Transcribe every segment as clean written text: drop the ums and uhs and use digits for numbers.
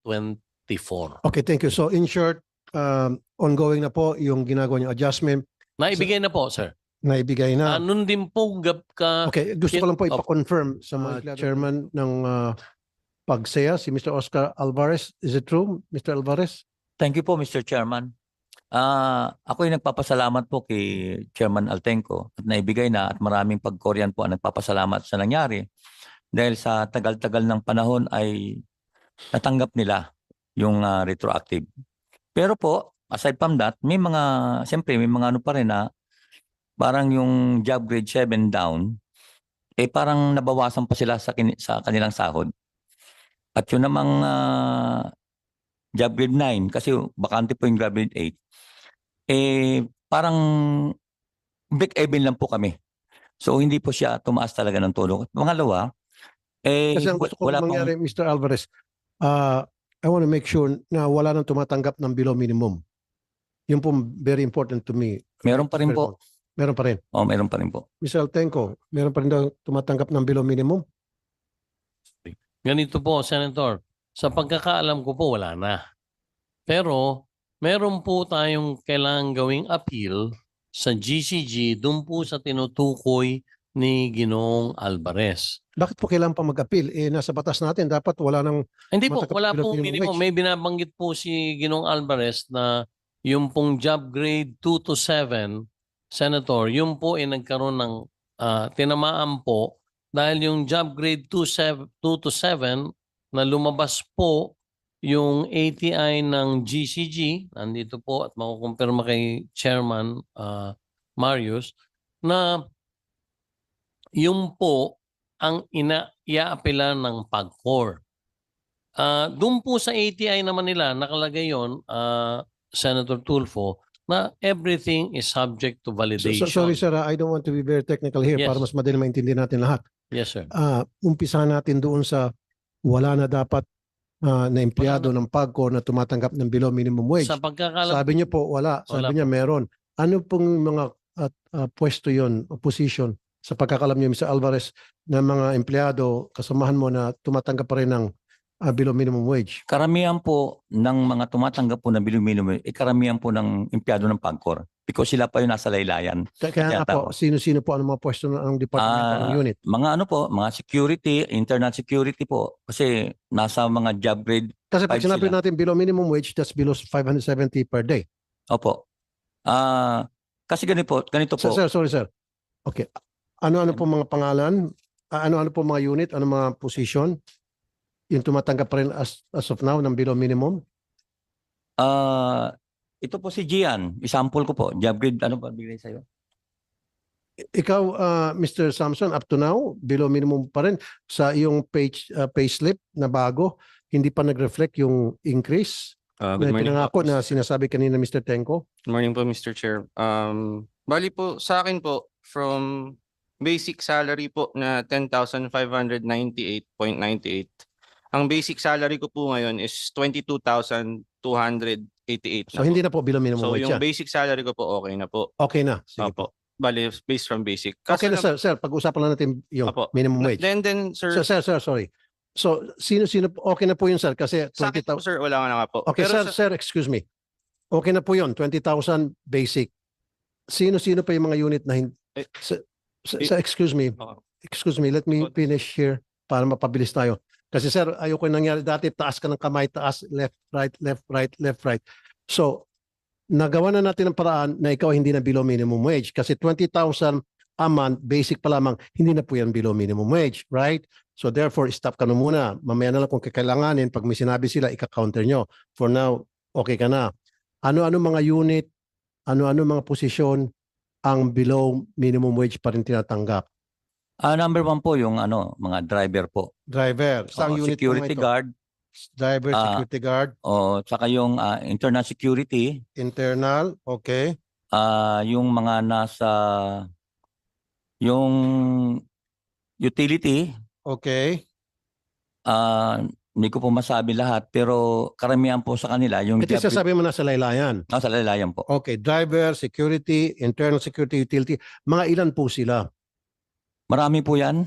2024. Okay, thank you. So in short, ongoing na po yung ginagawa niyong adjustment, Naibigay na po, sir. naibigay na. Nun din po Okay, gusto ko lang po Opo. ipa-confirm sa chairman ng PAGSEA, si Mr. Oscar Alvarez. Is it true, Mr. Alvarez? Thank you po, Mr. Chairman. Ako ay nagpapasalamat po kay Chairman Altenco at naibigay na at maraming pag-Korean po ang nagpapasalamat sa nangyari dahil sa tagal-tagal ng panahon ay natanggap nila yung retroactive. Pero po, aside from that, siyempre may mga ano pa rin na parang yung job grade 7 down, parang nabawasan pa sila sa kanilang sahod. At yun namang job grade 9, kasi bakante po yung job grade 8, parang break-even lang po kami. So hindi po siya tumaas talaga ng todo. At pangalawa, Kasi ang gusto ko mangyari, Mr. Alvarez, I want to make sure na wala nang tumatanggap ng below minimum. Yun po very important to me. Meron pa rin po. Meron pa rin. Oh, meron pa rin po. Mr. Altenco, meron pa rin daw tumatanggap ng below minimum? Ganito po, Senator. Sa pagkakaalam ko po, wala na. Pero, meron po tayong kailangang gawing appeal sa GCG dun po sa tinutukoy ni Ginoong Alvarez. Bakit po kailangan pa mag-appeal? Nasa batas natin, dapat wala nang... Hindi po, Matanggap wala below pong minimum minimum. wage. May binabanggit po si Ginoong Alvarez na yung pong job grade 2 to 7, Senator, yung po ay nagkaroon ng tinamaan po dahil yung job grade 2 to 7 na lumabas po yung ATI ng GCG, nandito po at makukumpirma kay Chairman Marius, na yung po ang iaapela ng PAGCOR. Doon po sa ATI naman nila, nakalagay yon, Senator Tulfo, na everything is subject to validation. Sorry sir, I don't want to be very technical here Yes. para mas madali maintindihan natin lahat. Yes, sir. Umpisahan natin doon sa wala na dapat na empleyado ng PAGCOR na tumatanggap ng below minimum wage. Sa pagkakalam, Sabi niyo po wala. Sabi Wala niya meron. Ano pong mga pwesto yon o position sa pagkakalam niyo, Mr. Alvarez, na mga empleyado, kasamahan mo na tumatanggap pa rin ng below minimum wage? Karamihan po ng mga tumatanggap po ng below minimum, karamihan po ng empleyado ng PAGCOR because sila pa yung nasa laylayan. Kaya nga po, sino-sino po ang mga pwesto ng department ng unit? Mga ano po, mga security, internal security po kasi nasa mga job grade. Kasi pag 5 sinabi sila. natin below minimum wage, that's below 570 per day. Opo. Kasi ganito po. Sir, sorry sir. Okay. Ano-ano po mga pangalan? Ano-ano po mga unit? Ano mga position? Yung tumatanggap pa rin as of now ng below minimum? Ito po si Gian. Isample ko po. Job grade, ano ba bigay sa'yo? Ikaw, Mr. Samson, up to now, below minimum pa rin sa iyong payslip na bago, hindi pa nag-reflect yung increase Good na morning pinangako po. na sinasabi kanina Mr. Tenko? Good morning po, Mr. Chair. Bali po, sa akin po, from basic salary po na 10,598.98, ang basic salary ko po ngayon is 22,288 So hindi na po below minimum So wage yung yan. basic salary ko po okay na po. Okay na. Sige po. Opo. Bali, based from basic. Okay na Kaso sir. Pag-usapan lang natin yung Opo. minimum wage. Then, sir, Sir, sorry. So, sino-sino, okay na po yun sir kasi sa akin po, 20,000. sir, wala nga po. Okay, Pero sir, excuse me. Okay na po yun, 20,000 basic. Sino-sino pa yung mga unit na hindi? Eh, Excuse me. Oo. Excuse me, let me finish here para mapabilis tayo. Kasi sir, ayoko yung nangyari dati, taas ka ng kamay, taas, left, right, left, right, left, right. So, nagawa na natin ang paraan na ikaw hindi na below minimum wage kasi 20,000 a month, basic pa lamang, hindi na po yan below minimum wage, right? So therefore, stop ka na muna. Mamaya na lang kung kakailanganin, pag may sinabi sila, ika-counter nyo. For now, okay ka na. Ano-ano mga unit, ano-ano mga posisyon ang below minimum wage pa rin tinatanggap? Number 1 po yung mga driver po. Driver. Saan unit po security ito? guard, Driver, security guard, tsaka yung internal security, internal, okay. yung mga nasa yung utility, Okay. hindi ko po masabi lahat pero karamihan po sa kanila yung Ito sasabi mo na sa laylayan. sa lalayan po. Okay, driver, security, internal security, utility. Mga ilan po sila? Marami po yan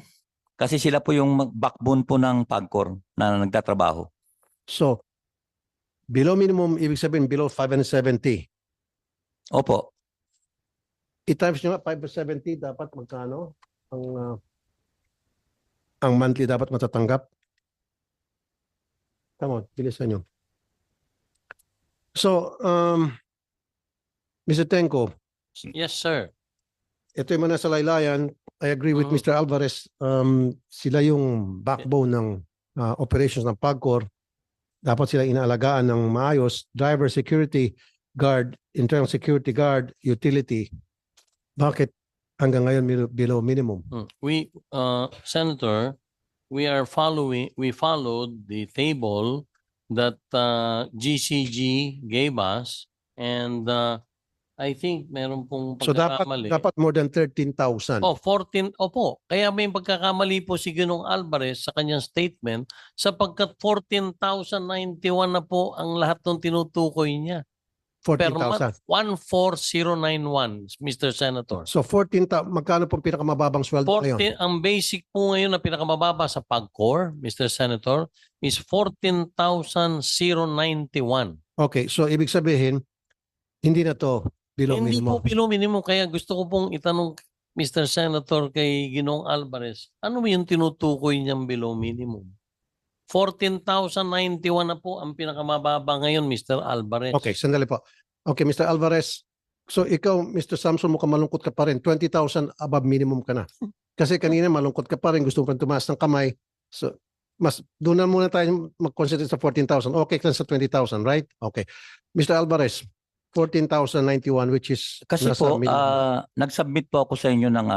kasi sila po yung backbone po ng PAGCOR na nagtatrabaho. So, Below minimum, ibig sabihin below 570. Opo. I-times nyo nga, 570, dapat magkano? Ang monthly dapat matatanggap? Come on, bilisan nyo. So, Mr. Tenko, Yes, sir. ito yung mga nasa laylayan. I agree with Mhm. Mr. Alvarez. Sila yung backbone ng operations ng PAGCOR. Dapat sila inaalagaan ng maayos. Driver, security guard, internal security guard, utility. Bakit hanggang ngayon below minimum? Senator, we followed the table that GCG gave us, and I think meron pong So pagkakamali. dapat more than 13,000. 14, opo. Kaya may pagkakamali po si Ginong Alvarez sa kanyang statement sapagkat 14,091 na po ang lahat ng tinutukoy niya. Per 14,000. month, 14091, Mr. Senator. So 14,000, magkano pong pinakamababang sweldo ngayon? 14, ang basic po ngayon na pinakamababa sa PAGCOR, Mr. Senator, is 14,091. Okay, so ibig sabihin, hindi na to below Hindi minimum. po below minimum. Kaya gusto ko pong itanong, Mr. Senator, kay Ginong Alvarez, ano yung tinutukoy niyang below minimum? 14,091 na po ang pinakamababa ngayon, Mr. Alvarez. Okay, sandali po. Okay, Mr. Alvarez. So ikaw, Mr. Samson, mukhang malungkot ka pa rin. 20,000 above minimum ka na. Kasi kanina malungkot ka pa rin. Gusto mo pa tumaas ng kamay. So, doon na muna tayo mag-concentrate sa 14,000. Okay ka sa 20,000, right? Okay. Mr. Alvarez, 14,091 which is Kasi nasa po, minimum. nag-submit po ako sa inyo ng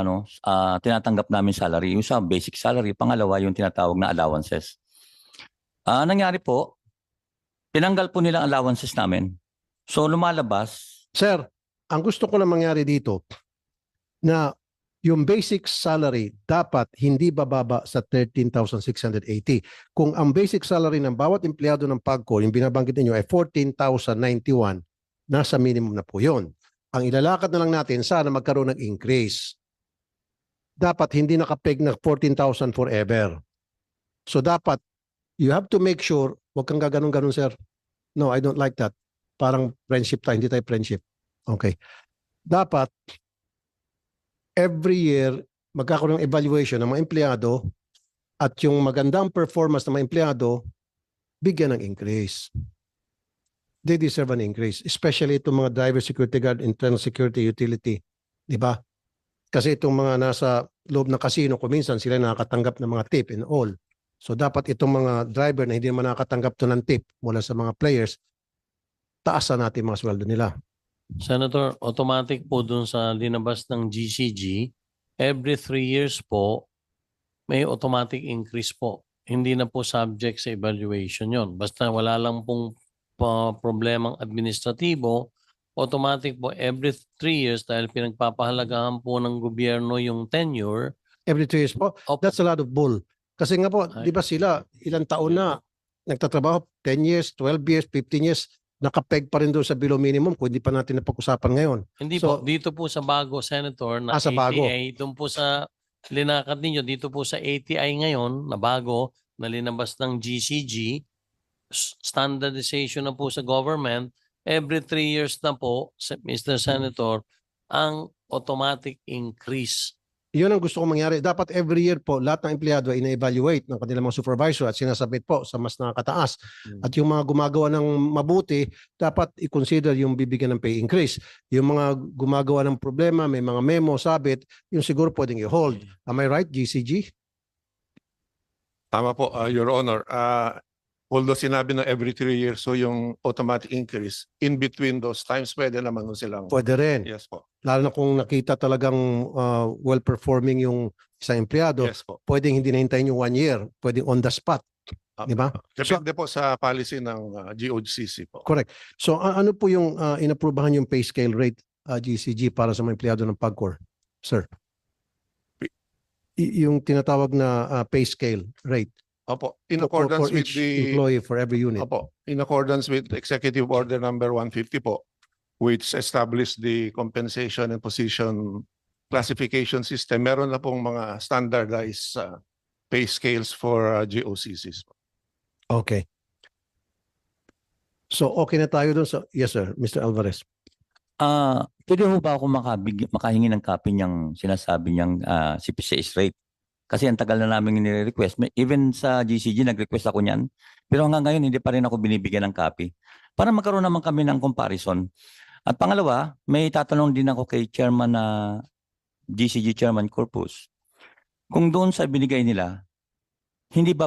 tinatanggap namin salary. Yung sa basic salary, pangalawa yung tinatawag na allowances. Nangyari po, tinanggal po nila ang allowances namin. So lumalabas, Sir, ang gusto ko lang mangyari dito na yung basic salary dapat hindi bababa sa 13,680. Kung ang basic salary ng bawat empleyado ng PAGCOR, yung binabanggit ninyo ay 14,091, nasa minimum na po yun. Ang ilalakad na lang natin, sana magkaroon ng increase. Dapat hindi nakapeg na 14,000 forever. So dapat, you have to make sure, huwag kang gaganong-ganon, sir. No, I don't like that. Parang friendship tayo, hindi tayo friendship. Okay. Dapat, every year, magkakaroon ng evaluation ng mga empleyado at yung magandang performance ng mga empleyado, bigyan ng increase. They deserve an increase. Especially itong mga driver, security guard, internal security, utility. Di ba? Kasi itong mga nasa loob ng casino, kuminsan sila nakakatanggap ng mga tip and all. So dapat itong mga driver na hindi naman nakakatanggap to ng tip mula sa mga players, taasan natin mga sweldo nila. Senator, automatic po dun sa linabas ng GCG, every 3 years po, may automatic increase po. Hindi na po subject sa evaluation yon. Basta wala lang pong problemang administratibo, automatic po every 3 years dahil pinagpapahalagahan po ng gobyerno yung tenure. Every 2 years po. Opo. That's a lot of bull. Kasi nga po, di ba sila, ilang taon na nagtatrabaho, 10 years, 12 years, 15 years, nakapeg pa rin doon sa below minimum kung hindi pa natin napag-usapan ngayon. Hindi So, po, dito po sa bago, Senator, na sa bago. ATI, doon po sa linakad ninyo, dito po sa ATI ngayon, na bago, na linabas ng GCG, standardization na po sa government, every 3 years na po, Mr. Senator, ang automatic increase. Yun ang gusto kong mangyari. Dapat every year po, lahat ng empleyado ay ina-evaluate ng kanilang mga supervisor at sinasubmit po sa mas nakakataas. At yung mga gumagawa ng mabuti, dapat i-consider yung bibigyan ng pay increase. Yung mga gumagawa ng problema, may mga memo, sabit, yung siguro pwedeng i-hold. Am I right, GCG? Tama po, Your Honor. Although sinabi na every 3 years, so yung automatic increase, in between those times, pwede naman silang... Pwede rin. Yes po. Lalo na kung nakita talagang well-performing yung isang empleyado, Yes po. pwedeng hindi nahintayin yung 1 year, pwedeng on the spot. Di ba? Depende po sa policy ng GOCC po. Correct. So ano po yung inaprubahan yung pay scale rate, GCG, para sa mga empleyado ng PAGCOR? Sir. Yung tinatawag na pay scale rate. Opo, in for accordance with each the... employee for every unit. Opo, in accordance with Executive Order number 150 po, which established the compensation and position classification system, meron na pong mga standardized pay scales for GOCCs. Okay. So okay na tayo doon sa, yes sir, Mr. Alvarez. Pwede ho ba ako makahingi ng copy niyang sinasabi niyang CPCS rate? Kasi ang tagal na namin nire-request. Even sa GCG, nag-request ako niyan. Pero hanggang ngayon, hindi pa rin ako binibigyan ng copy. Para magkaroon naman kami ng comparison. At pangalawa, may tatanong din ako kay Chairman na GCG Chairman Corpus. Kung doon sa binigay nila, hindi ba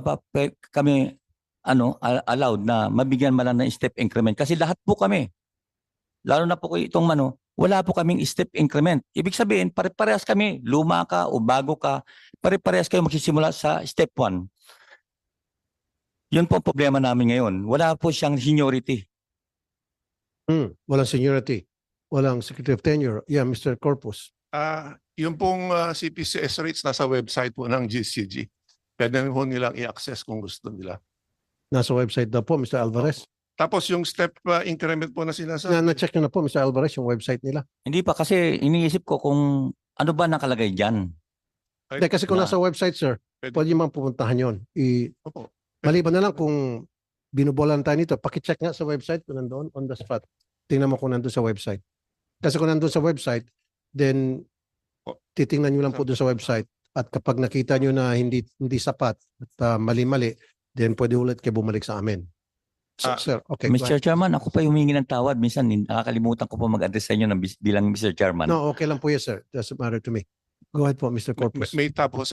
kami allowed na mabigyan man lang ng step increment? Kasi lahat po kami, lalo na po itong wala po kaming step increment. Ibig sabihin, pare-parehas kami, luma ka o bago ka, pare-parehas kayo magsisimula sa step 1. Yun po ang problema namin ngayon. Wala po siyang seniority. Walang seniority. Walang secretary of tenure. Yeah, Mr. Corpus. Yung pong CPCS rates nasa website po ng GCG. Pwede po nilang i-access kung gusto nila. Nasa website daw po, Mr. Alvarez. Tapos yung step increment po na sinasabi. Na-check nyo na po, Mr. Alvarez, yung website nila. Hindi pa kasi iniisip ko kung ano ba nakalagay dyan. Hindi, kasi kung nasa website, sir, pwede nyo pupuntahan yun. Opo. Maliban na lang kung binubolan tayo nito, pakicheck nga sa website kung nandoon on the spot. Tingnan mo kung nandoon sa website. Kasi kung nandoon sa website, then titingnan nyo lang po doon sa website. At kapag nakita nyo na hindi sapat at mali-mali, then pwede ulit kayo bumalik sa amin. So, sir, okay. go Mr. ahead. Chairman, ako pa humingi ng tawad. Minsan, nakakalimutan ko pa mag-address sa inyo bilang Mr. Chairman. No, okay lang po yes, sir. Doesn't matter to me. Go ahead po, Mr. Corpus. May tapo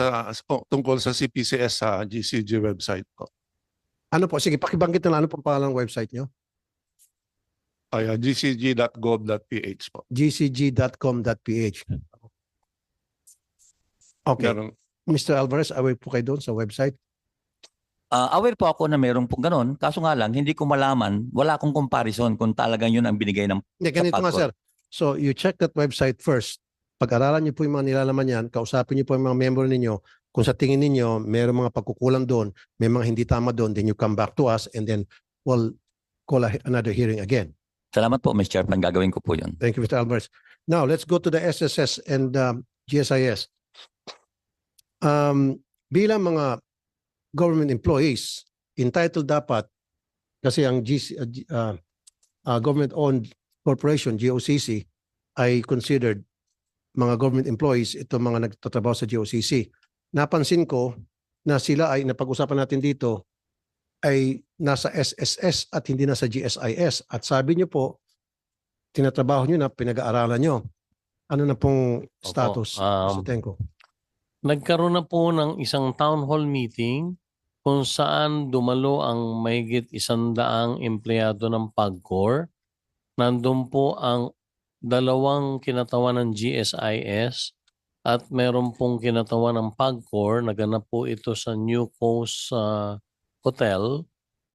tungkol sa CPCS sa GCG website po. Ano po? Sige, pakibanggit na lang. Ano pong pangalan ng website nyo? gcg.gov.ph po. gcg.com.ph. Okay. Meron- Mr. Alvarez, away po kayo doon sa website. Aware po ako na meron pong ganun. Kaso nga lang, hindi ko malaman, wala akong comparison kung talagang yun ang binigay ng Ganito nga, Pagcor. sir. So, you check that website first. Pag-aralan niyo po yung mga nilalaman yan, kausapin niyo po yung mga member ninyo. Kung sa tingin ninyo, mayroong mga pagkukulang doon, may mga hindi tama doon, then you come back to us and then we'll call another hearing again. Salamat po, Mr. Chairman. Gagawin ko po yun. Thank you, Mr. Alvarez. Now, let's go to the SSS and GSIS. Bilang mga government employees, entitled dapat, kasi ang government-owned corporation, GOCC, ay considered mga government employees, ito mga nagtatrabaho sa GOCC. Napansin ko na sila ay, napag-usapan natin dito, ay nasa SSS at hindi nasa GSIS. At sabi niyo po, tinatrabaho niyo na, pinag-aaralan niyo. Ano na pong status, Mr. Tenko? Nagkaroon na po ng isang town hall meeting kung saan dumalo ang mahigit 100 empleyado ng Pagcor. Nandun po ang 2 kinatawan ng GSIS at meron pong kinatawan ng Pagcor. Naganap po ito sa New Coast Hotel.